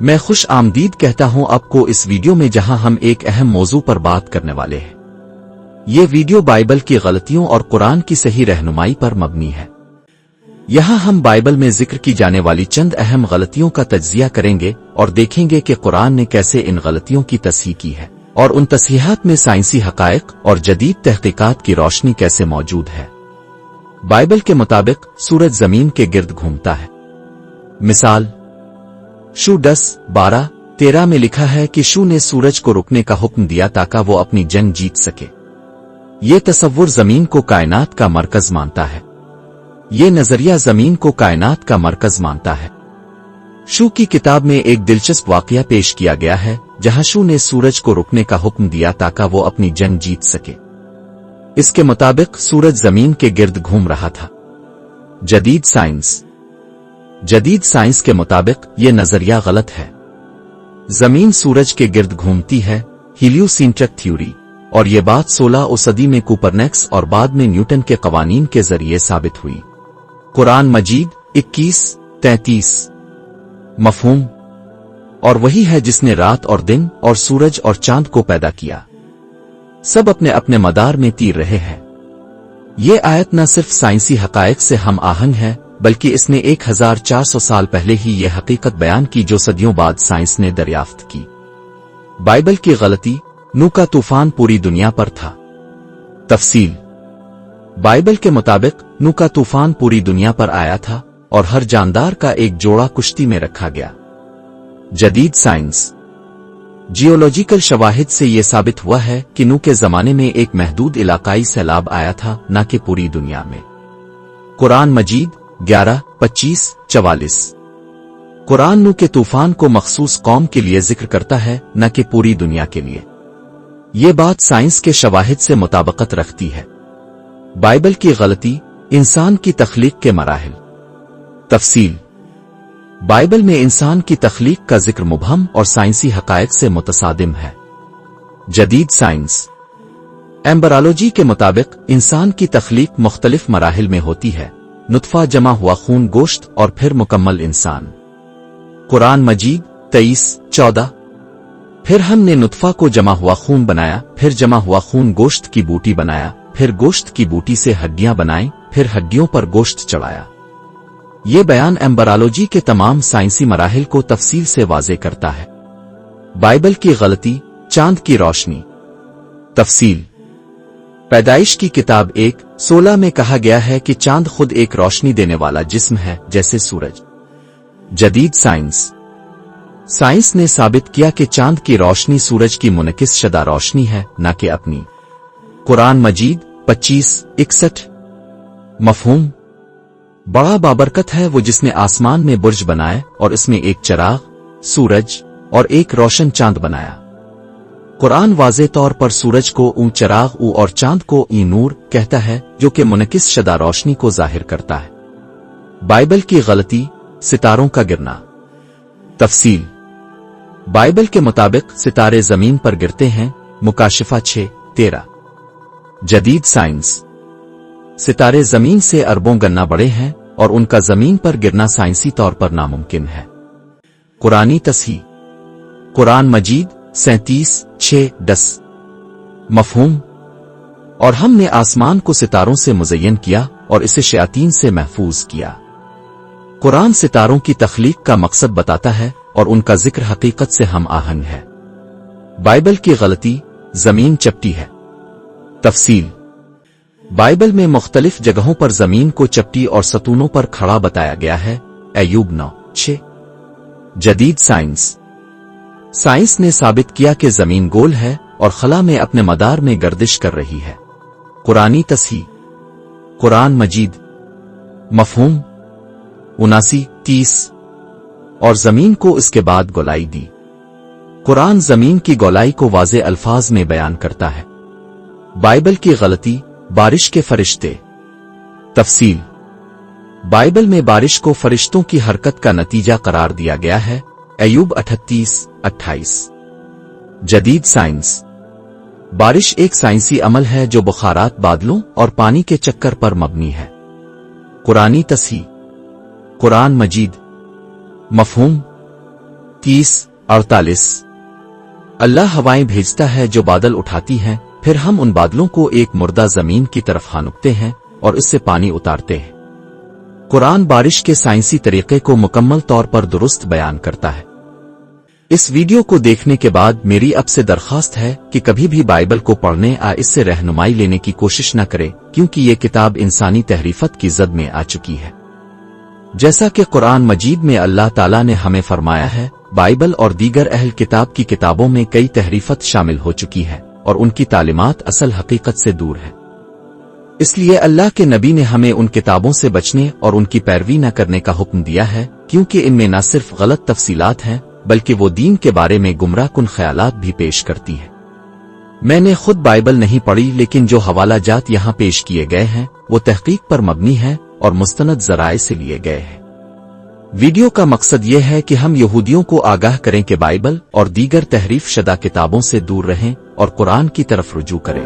میں خوش آمدید کہتا ہوں آپ کو اس ویڈیو میں، جہاں ہم ایک اہم موضوع پر بات کرنے والے ہیں۔ یہ ویڈیو بائبل کی غلطیوں اور قرآن کی صحیح رہنمائی پر مبنی ہے۔ یہاں ہم بائبل میں ذکر کی جانے والی چند اہم غلطیوں کا تجزیہ کریں گے اور دیکھیں گے کہ قرآن نے کیسے ان غلطیوں کی تصحیح کی ہے، اور ان تصحیحات میں سائنسی حقائق اور جدید تحقیقات کی روشنی کیسے موجود ہے۔ بائبل کے مطابق سورج زمین کے گرد گھومتا ہے۔ مثال شو 10:12-13 میں لکھا ہے کہ شو نے سورج کو رکنے کا حکم دیا تاکہ وہ اپنی جنگ جیت سکے۔ یہ تصور زمین کو کائنات کا مرکز مانتا ہے۔ یہ نظریہ زمین کو کائنات کا مرکز مانتا ہے۔ شو کی کتاب میں ایک دلچسپ واقعہ پیش کیا گیا ہے جہاں شو نے سورج کو رکنے کا حکم دیا تاکہ وہ اپنی جنگ جیت سکے۔ اس کے مطابق سورج زمین کے گرد گھوم رہا تھا۔ جدید سائنس کے مطابق یہ نظریہ غلط ہے۔ زمین سورج کے گرد گھومتی ہے، ہیلیوسینٹرک تھیوری، اور یہ بات 16ویں صدی میں کوپرنیکس اور بعد میں نیوٹن کے قوانین کے ذریعے ثابت ہوئی۔ قرآن مجید 21:33 مفہوم، اور وہی ہے جس نے رات اور دن اور سورج اور چاند کو پیدا کیا، سب اپنے اپنے مدار میں تیر رہے ہیں۔ یہ آیت نہ صرف سائنسی حقائق سے ہم آہنگ ہے، بلکہ اس نے 1400 سال پہلے ہی یہ حقیقت بیان کی جو صدیوں بعد سائنس نے دریافت کی۔ بائبل کی غلطی، نوح کا طوفان پوری دنیا پر تھا۔ تفصیل بائبل کے مطابق نوح کا طوفان پوری دنیا پر آیا تھا اور ہر جاندار کا ایک جوڑا کشتی میں رکھا گیا۔ جدید سائنس جیولوجیکل شواہد سے یہ ثابت ہوا ہے کہ نوح کے زمانے میں ایک محدود علاقائی سیلاب آیا تھا، نہ کہ پوری دنیا میں۔ قرآن مجید 11:25-44 قرآن نوح کے طوفان کو مخصوص قوم کے لیے ذکر کرتا ہے، نہ کہ پوری دنیا کے لیے۔ یہ بات سائنس کے شواہد سے مطابقت رکھتی ہے۔ بائبل کی غلطی، انسان کی تخلیق کے مراحل۔ تفصیل بائبل میں انسان کی تخلیق کا ذکر مبہم اور سائنسی حقائق سے متصادم ہے۔ جدید سائنس ایمبرالوجی کے مطابق انسان کی تخلیق مختلف مراحل میں ہوتی ہے: نطفہ، جمع ہوا خون گوشت، اور پھر مکمل انسان۔ قرآن مجید 23:14 پھر ہم نے نطفہ کو جمع ہوا خون بنایا، پھر جمع ہوا خون گوشت کی بوٹی بنایا، پھر گوشت کی بوٹی سے ہڈیاں بنائیں، پھر ہڈیوں پر گوشت چڑھایا۔ یہ بیان ایمبرالوجی کے تمام سائنسی مراحل کو تفصیل سے واضح کرتا ہے۔ بائبل کی غلطی، چاند کی روشنی۔ تفصیل پیدائش کی کتاب 1:16 میں کہا گیا ہے کہ چاند خود ایک روشنی دینے والا جسم ہے جیسے سورج۔ جدید سائنس نے ثابت کیا کہ چاند کی روشنی سورج کی منعکس شدہ روشنی ہے، نہ کہ اپنی۔ قرآن مجید 25:61 مفہوم، بڑا بابرکت ہے وہ جس نے آسمان میں برج بنائے اور اس میں ایک چراغ، سورج، اور ایک روشن چاند بنایا۔ قرآن واضح طور پر سورج کو چراغ اور چاند کو نور کہتا ہے، جو کہ منعکس شدہ روشنی کو ظاہر کرتا ہے۔ بائبل کی غلطی، ستاروں کا گرنا۔ تفصیل بائبل کے مطابق ستارے زمین پر گرتے ہیں، مکاشفہ 6:13۔ جدید سائنس ستارے زمین سے اربوں گنا بڑے ہیں اور ان کا زمین پر گرنا سائنسی طور پر ناممکن ہے۔ قرآنی تصحیح قرآن مجید 37:6-10 مفہوم، اور ہم نے آسمان کو ستاروں سے مزین کیا اور اسے شیاطین سے محفوظ کیا۔ قرآن ستاروں کی تخلیق کا مقصد بتاتا ہے اور ان کا ذکر حقیقت سے ہم آہنگ ہے۔ بائبل کی غلطی، زمین چپٹی ہے۔ تفصیل بائبل میں مختلف جگہوں پر زمین کو چپٹی اور ستونوں پر کھڑا بتایا گیا ہے۔ ایوب 9:6 جدید سائنس نے ثابت کیا کہ زمین گول ہے اور خلا میں اپنے مدار میں گردش کر رہی ہے۔ قرآنی تصحیح قرآن مجید مفہوم 79:30 اور زمین کو اس کے بعد گولائی دی۔ قرآن زمین کی گولائی کو واضح الفاظ میں بیان کرتا ہے۔ بائبل کی غلطی، بارش کے فرشتے۔ تفصیل بائبل میں بارش کو فرشتوں کی حرکت کا نتیجہ قرار دیا گیا ہے۔ ایوب 38:28 جدید سائنس بارش ایک سائنسی عمل ہے جو بخارات، بادلوں اور پانی کے چکر پر مبنی ہے۔ قرآنی تصحیح قرآن مجید مفہوم 30:48 اللہ ہوائیں بھیجتا ہے جو بادل اٹھاتی ہیں، پھر ہم ان بادلوں کو ایک مردہ زمین کی طرف ہانکتے ہیں اور اس سے پانی اتارتے ہیں۔ قرآن بارش کے سائنسی طریقے کو مکمل طور پر درست بیان کرتا ہے۔ اس ویڈیو کو دیکھنے کے بعد میری اب سے درخواست ہے کہ کبھی بھی بائبل کو پڑھنے اس سے رہنمائی لینے کی کوشش نہ کرے، کیونکہ یہ کتاب انسانی تحریفت کی زد میں آ چکی ہے۔ جیسا کہ قرآن مجید میں اللہ تعالیٰ نے ہمیں فرمایا ہے، بائبل اور دیگر اہل کتاب کی کتابوں میں کئی تحریفت شامل ہو چکی ہے اور ان کی تعلیمات اصل حقیقت سے دور ہے۔ اس لیے اللہ کے نبی نے ہمیں ان کتابوں سے بچنے اور ان کی پیروی نہ کرنے کا حکم دیا ہے، کیونکہ ان میں نہ صرف غلط تفصیلات ہیں بلکہ وہ دین کے بارے میں گمراہ کن خیالات بھی پیش کرتی ہیں۔ میں نے خود بائبل نہیں پڑھی، لیکن جو حوالہ جات یہاں پیش کیے گئے ہیں وہ تحقیق پر مبنی ہے اور مستند ذرائع سے لیے گئے ہیں۔ ویڈیو کا مقصد یہ ہے کہ ہم یہودیوں کو آگاہ کریں کہ بائبل اور دیگر تحریف شدہ کتابوں سے دور رہیں اور قرآن کی طرف رجوع کریں۔